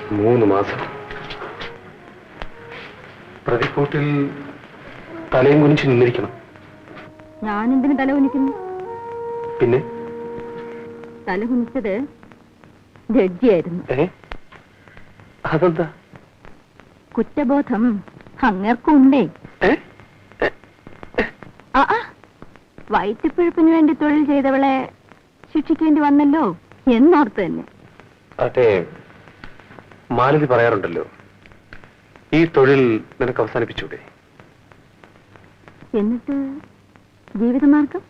3 മാസം. പ്രതിക്കൂട്ടിൽ തലയും കുനിച്ച് നിന്നിരിക്കണം. ഞാൻ എന്തിനു തല കുനിക്കുന്നു? പിന്നെ തല കുനിച്ചത് ജഡ്ജിയായിരുന്നു. അതെന്താ? കുറ്റബോധം അങ്ങേർക്കുണ്ടേ. വയറ്റിപ്പിഴപ്പിന് വേണ്ടി തൊഴിൽ ചെയ്തവളെ ശിക്ഷിക്കേണ്ടി വന്നല്ലോ എന്നോർത്ത് തന്നെ. അതെ, മാലതി പറയാറുണ്ടല്ലോ, ഈ തൊഴിൽ നിനക്ക് അവസാനിപ്പിച്ചൂടെ? എന്നിട്ട് ജീവിതമാർഗം?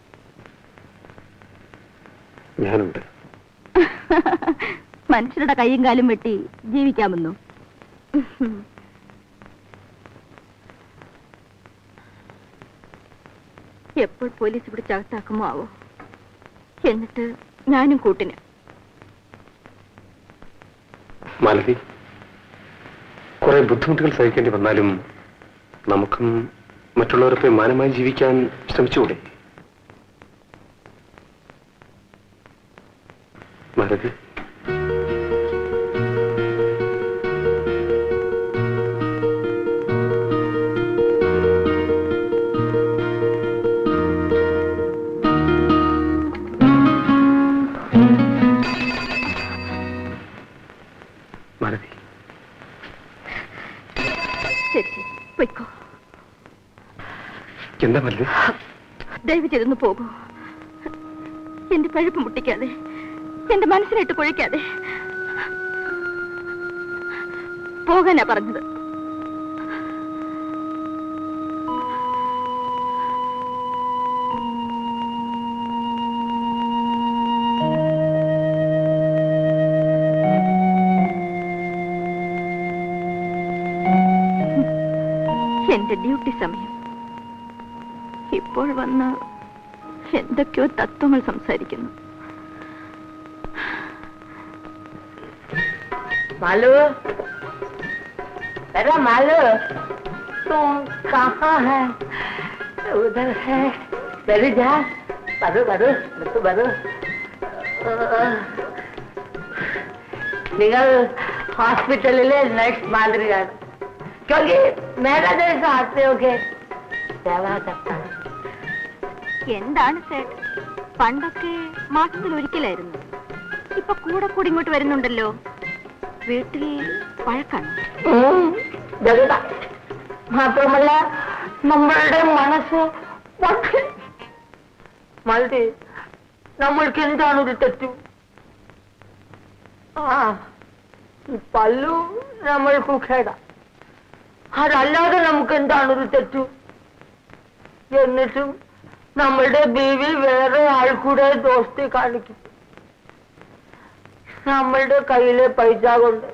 ഞാനുണ്ട്. മനുഷ്യരുടെ കൈയും കാലും വെട്ടി ജീവിക്കാമെന്നോ? എപ്പോൾ പോലീസ് ഇവിടെ ചകത്താക്കുമോ ആവോ. എന്നിട്ട് ഞാനും കൂട്ടിന്. മാലതി, കുറെ ബുദ്ധിമുട്ടുകൾ സഹിക്കേണ്ടി വന്നാലും നമുക്കും മറ്റുള്ളവരൊക്കെ മാനമായി ജീവിക്കാൻ ശ്രമിച്ചുകൂടെ? മാലതി, മാലതി, ശരി പൊയ്ക്കോ. എന്താ മാലതി? ദയവ് ചെയ്തൊന്ന് പോകൂ. എന്റെ പഴുപ്പ് മുട്ടിക്കാതെ, എന്റെ മനസ്സിലിട്ട് കുഴയ്ക്കാതെ പോകാനാ പറഞ്ഞത്. എന്റെ ഡ്യൂട്ടി സമയം. ഇപ്പോൾ വന്ന് എന്തൊക്കെയോ തത്വങ്ങൾ സംസാരിക്കുന്നു. मालू, अरे मालू, तुम कहाँ है? उधर है. बैठ जा. बारू बारू तो बारू. നിങ്ങൾ ഹോസ്പിറ്റലിലെ നഴ്സ് മാതിരിയാണ്. क्योंकि मेरा जैसा आते हो के सेवा करता है. എന്താണ് സേട്ട്, പണ്ടൊക്കെ മാസത്തിൽ ഒരിക്കലായിരുന്നു. ഇപ്പൊ കൂടെ കൂടി ഇങ്ങോട്ട് വരുന്നുണ്ടല്ലോ. വീട്ടിൽ വഴക്കാണ്. മാത്രമല്ല നമ്മളുടെ മനസ്സ് മതി. നമ്മൾക്ക് എന്താണ് ഒരു തെറ്റു? ഈ പല്ലു നമ്മൾക്ക് ഖേട. അതല്ലാതെ നമുക്ക് എന്താണ് ഒരു തെറ്റു? എന്നിട്ടും നമ്മളുടെ ബീവി വേറെ ആൾക്കൂടെ ദോസ്തി കാണിക്കും. നമ്മളുടെ കയ്യിലെ പൈസ കൊണ്ട്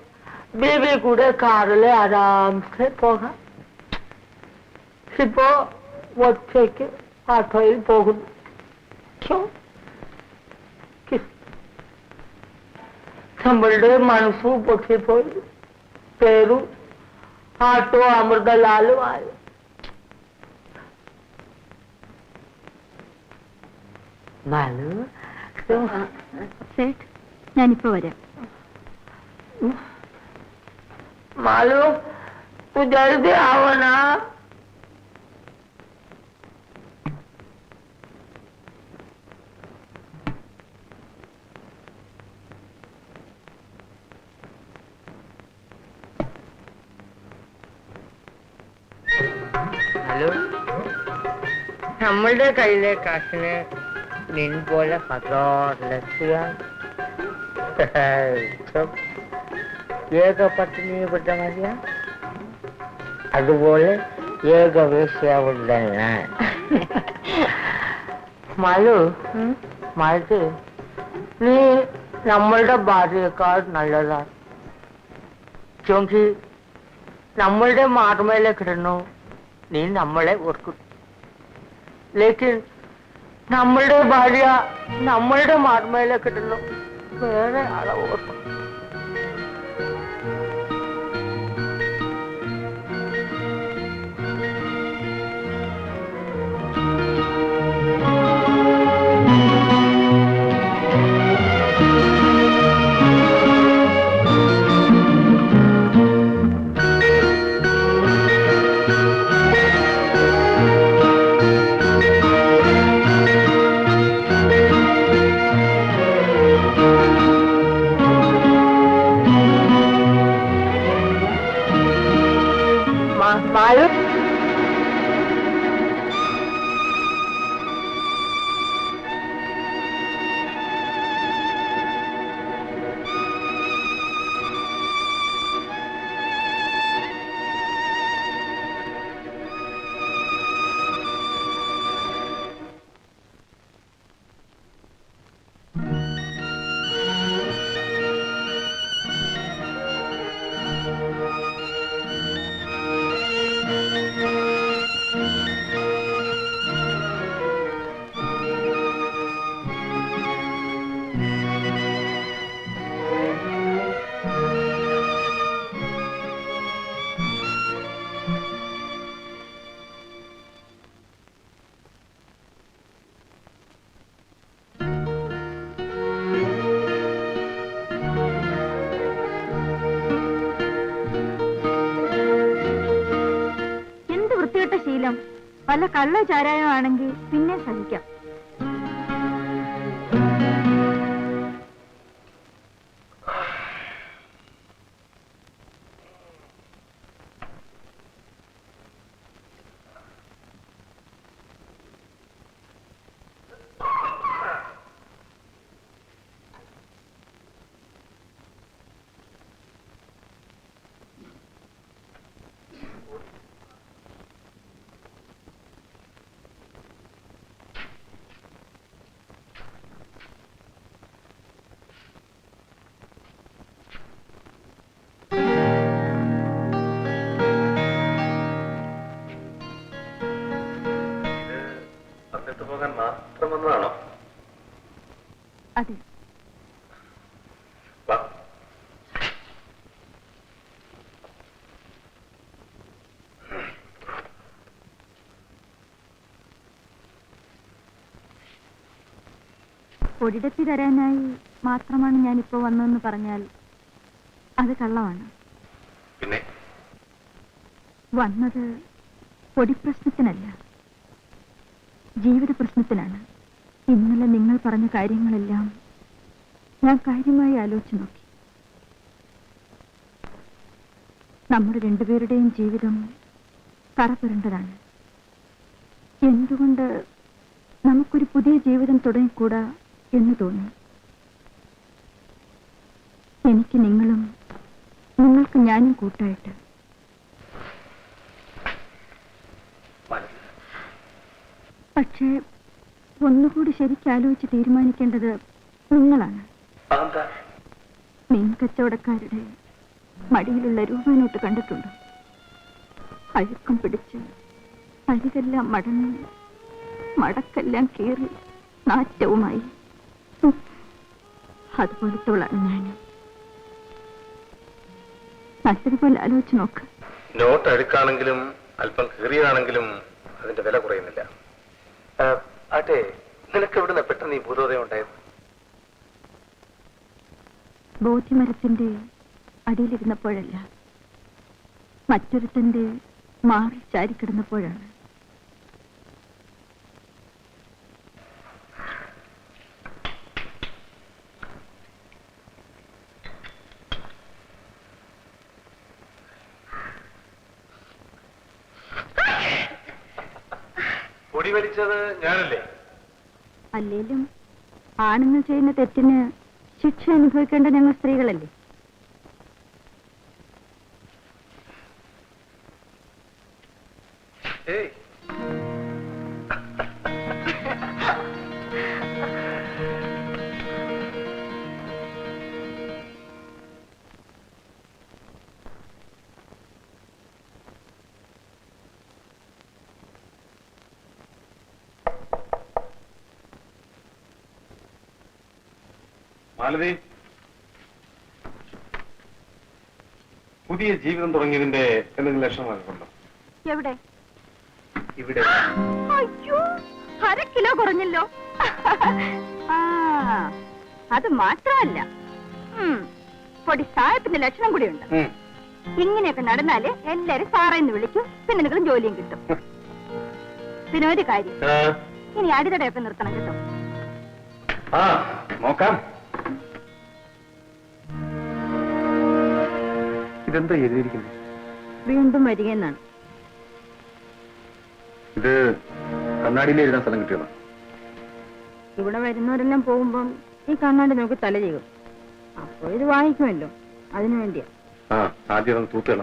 ബീവി കൂടെ കാറിലെ ആരാംസെ പോകാം. ഇപ്പോ ഒറ്റയ്ക്ക് ഓട്ടോയിൽ പോകുന്നു. നമ്മളുടെ മനസ്സു പൊട്ടിപ്പോയി. പേരും ആട്ടോ അമൃതലാലും ആയി. സേട്ട്, ഞാനിപ്പോ വരാം. मालू, तू जल्दी आओ ना. ഹലോ, നമ്മളുടെ കയ്യിലെ കാശിന് നിൻ പോലെ ഏകപത്നിയെ പെട്ട മതിയ, അതുപോലെ ഏകവേശ്യാവുള്ള ഞാൻ. മാലു, മാലു, നീ നമ്മളുടെ ഭാര്യയേക്കാൾ നല്ലതാണ്. ക്യോങ്കി നമ്മളുടെ മാർമേലെ കിടന്നു നീ നമ്മളെ ഓർക്കും. ലേക്കിൻ നമ്മളുടെ ഭാര്യ നമ്മളുടെ മാർമേലെ കിടന്നു വേറെ ആളെ ഓർക്കും. നല്ല കള്ള ചാരായമാണെങ്കിൽ പിന്നെ സഹിക്കാം. മാത്രം വന്നതാണോ? അതെ. പൊടിടത്തി തരാനായി മാത്രമാണ് ഞാനിപ്പോ വന്നതെന്ന് പറഞ്ഞാൽ അത് കള്ളമാണ്. പിന്നെ വന്നത് പൊടിപ്രശ്നത്തിനല്ല, ജീവിത പ്രശ്നത്തിനാണ്. ഇന്നലെ നിങ്ങൾ പറഞ്ഞ കാര്യങ്ങളെല്ലാം ഞാൻ കാര്യമായി ആലോചിച്ചു നോക്കി. നമ്മുടെ രണ്ടുപേരുടെയും ജീവിതം കറപുരണ്ടതാണ്. എന്തുകൊണ്ട് നമുക്കൊരു പുതിയ ജീവിതം തുടങ്ങിക്കൂടാ എന്ന് തോന്നി. എനിക്ക് നിങ്ങളും നിങ്ങൾക്ക് ഞാനും കൂട്ടായിട്ട്. പക്ഷേ ഒന്നുകൂടി ശരിക്കാലോചിച്ച് തീരുമാനിക്കേണ്ടത് നിങ്ങളാണ്. മീൻ കച്ചവടക്കാരുടെ മടിയിലുള്ള രൂപനോട്ട് കണ്ടിട്ടുണ്ടോ? അഴുക്കം പിടിച്ച് അരികെല്ലാം മടങ്ങി മടക്കെല്ലാം കീറി നാറ്റവുമായി. അതുപോലത്തോളാണ് ഞാനും. നല്ലതുപോലെ ആലോചിച്ച് നോക്ക്. നോട്ട് അഴുക്കാണെങ്കിലും അല്പം കീറിയാണെങ്കിലും അതിന്റെ വില കുറയുന്നില്ല. ആട്ടെ, നിനക്ക് എവിടുന്ന പെട്ടെന്ന് ഈ ഭൂതോദയം ഉണ്ടായത്? ബോധിമരത്തിന്റെ അടിയിലിരുന്നപ്പോഴല്ല, മറ്റൊരുത്തന്റെ മാറി ചാരിക്കിടന്നപ്പോഴാണ്. പൊടി വലിച്ചത് ഞാനല്ലേ? അല്ലേലും ആണുങ്ങൾ ചെയ്യുന്ന തെറ്റിന് ശിക്ഷ അനുഭവിക്കേണ്ട ഞങ്ങൾ സ്ത്രീകളല്ലേ? ഏയ്, മാലതി, പുതിയ ജീവിതം തുടങ്ങിയതിന്റെ എന്തെങ്കിലും ലക്ഷണമൊക്കെ ഉണ്ടോ? എവിടെ? ഇവിടെ. അയ്യോ, 1/2 കിലോ കുറഞ്ഞല്ലോ. ആ, അത് മാത്രമല്ല, പൊടി സായത്തിന്റെ ലക്ഷണം കൂടിയുണ്ട്. ഇങ്ങനെയൊക്കെ നടന്നാല് എല്ലാരും സാറേന്ന് വിളിക്കും, പിന്നെ നിങ്ങൾ ജോലിയും കിട്ടും. പിന്നെ ഒരു കാര്യം, ഇനി അടിതടയൊക്കെ നിർത്തണം കേട്ടോ. ആ, നോക്കാം. ഇതെന്താ എഴുതിയിരിക്കുന്നത്? വീണ്ടും വരികയെന്നാണ്. ഇത് കണ്ണാടിയിൽ എഴുതാൻ സ്ഥലം കിട്ടിയതാ? ഇവിടെ വരുന്നവരെല്ലാം പോകുമ്പം ഈ കണ്ണാടി നോക്കി തല ചെയ്യും. അപ്പൊ ഇത് വാങ്ങിക്കുമല്ലോ, അതിനു വേണ്ടിയാ. ആ, ആദ്യം അത് തൂത്തുകള.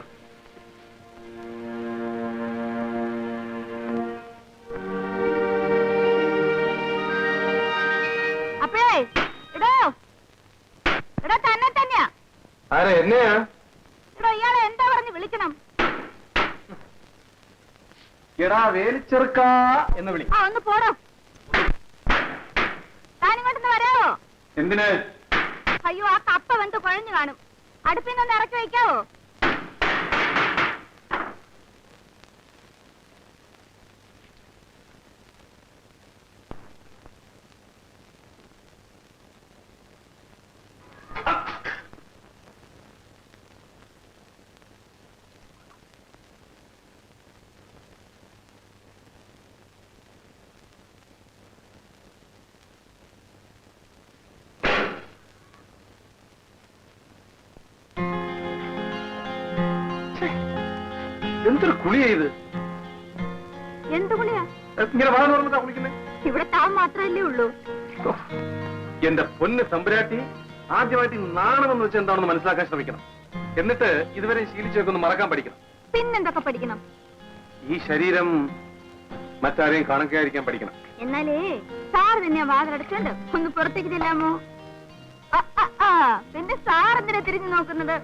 അപ്പഴേ ഇടോ ഇടോ തന്നെ തന്നെയാ. ആരാ? എന്നെയാ? ഇടോ, ഇയാളെ എന്താ പറഞ്ഞ് വിളിക്കണം? എടാ വേലിച്ചെറുക്ക എന്ന് വിളി. ആ, ഒന്ന് പോടോ. താനിങ്ങോട്ടൊന്ന് വരാവോ? എന്തിന്? അയ്യോ, ആ കപ്പ വെന്ത് കുഴഞ്ഞു കാണും. അടുപ്പിൽ നിന്ന് ഇറക്കി വയ്ക്കാവോ? എന്തൊരു കുളിയാ ഇത്? എന്ത് കുളിയാ? ഇങ്ങനെ വാ തുറന്നിട്ടാ കുളിക്കുന്നേ? ഇവിടെ താൻ മാത്രമല്ലേ ഉള്ളൂ. എന്റെ പൊന്ന് തമ്പുരാട്ടി, ആദ്യമായിട്ട് ഈ നാണമെന്ന് വെച്ചാൽ എന്താണെന്ന് മനസ്സിലാക്കാൻ ശ്രമിക്കണം. എന്നിട്ട് ഇതുവരെ ശീലിച്ചൊക്കെ ഒന്ന് മറക്കാൻ പഠിക്കണം. പിന്നെന്തൊക്കെ പഠിക്കണം? ഈ ശരീരം മറ്റാരെയും കണക്കായിരിക്കാൻ പഠിക്കണം. എന്നാലേ സാറ് തന്നെ വാതിലടച്ചോണ്ട് ഒന്ന് പുറത്തേക്ക് ചെല്ലാമോ? പിന്നെ സാർ എന്തിനാ തിരിഞ്ഞു നോക്കുന്നത്?